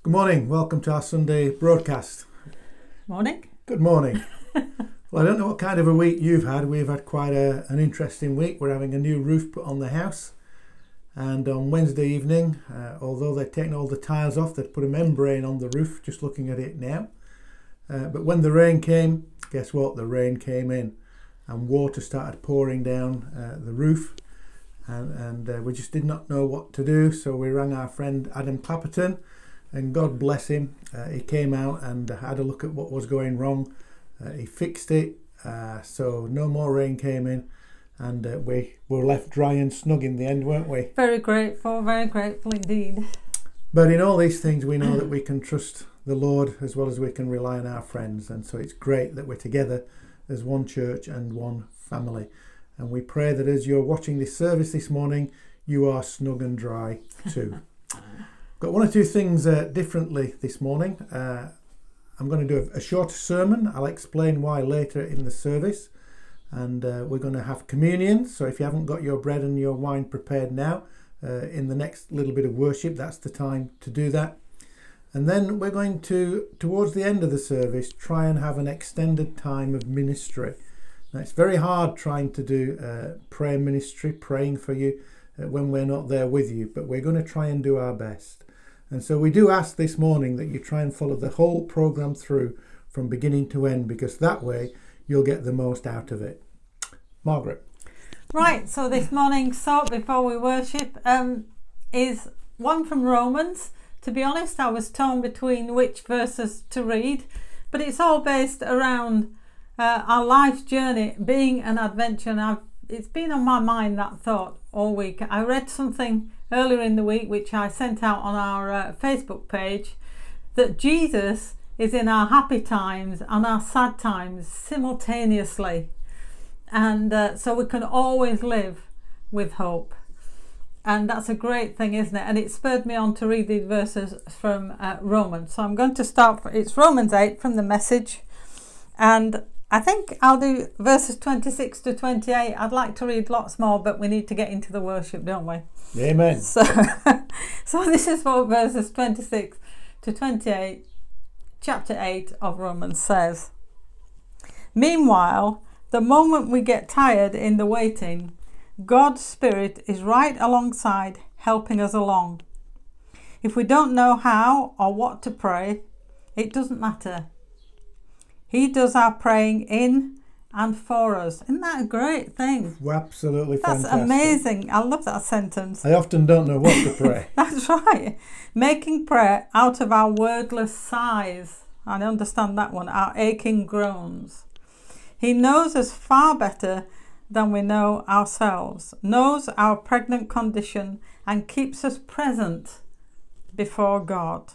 Good morning, welcome to our Sunday broadcast. Morning. Good morning. Well, I don't know what kind of a week you've had. We've had quite an interesting week. We're having a new roof put on the house, and on Wednesday evening, although they've taken all the tiles off, they've put a membrane on the roof, just looking at it now. But when the rain came, guess what? The rain came in and water started pouring down the roof, and we just did not know what to do, so we rang our friend Adam Clapperton, and God bless him, he came out and had a look at what was going wrong. He fixed it, so no more rain came in, and we were left dry and snug in the end, weren't we? Very grateful indeed. But in all these things we know that we can trust the Lord as well as we can rely on our friends, and so it's great that we're together as one church and one family. And we pray that as you're watching this service this morning, you are snug and dry too. Got one or two things differently this morning. I'm going to do a shorter sermon. I'll explain why later in the service. And we're going to have communion. So if you haven't got your bread and your wine prepared now, in the next little bit of worship, that's the time to do that. And then we're going to, towards the end of the service, try and have an extended time of ministry. Now, it's very hard trying to do prayer ministry, praying for you when we're not there with you, but we're going to try and do our best. And so we do ask this morning that you try and follow the whole programme through from beginning to end, because that way you'll get the most out of it. Margaret. Right, so this morning's thought before we worship is one from Romans. To be honest, I was torn between which verses to read, but it's all based around our life's journey being an adventure, and it's been on my mind, that thought, all week. I read something earlier in the week which I sent out on our Facebook page, that Jesus is in our happy times and our sad times simultaneously, and so we can always live with hope. And that's a great thing, isn't it? And it spurred me on to read these verses from Romans. So I'm going to start, it's Romans 8 from the Message, and I think I'll do verses 26 to 28. I'd like to read lots more, but we need to get into the worship, don't we? Amen. So this is what verses 26 to 28, chapter 8 of Romans says. Meanwhile, the moment we get tired in the waiting, God's Spirit is right alongside, helping us along. If we don't know how or what to pray, it doesn't matter. He does our praying in and for us. Isn't that a great thing? Absolutely That's fantastic. amazing. I love that sentence. I often don't know what to pray. That's right. Making prayer out of our wordless sighs. I understand that one. Our aching groans. He knows us far better than we know ourselves, knows our pregnant condition, and keeps us present before God.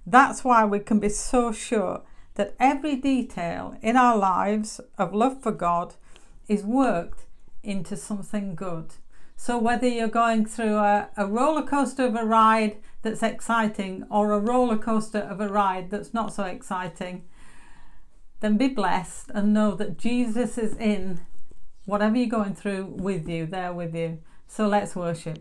That's why we can be so sure that every detail in our lives of love for God is worked into something good. So whether you're going through a roller coaster of a ride that's exciting, or a roller coaster of a ride that's not so exciting, then be blessed and know that Jesus is in whatever you're going through with you, there with you. So let's worship.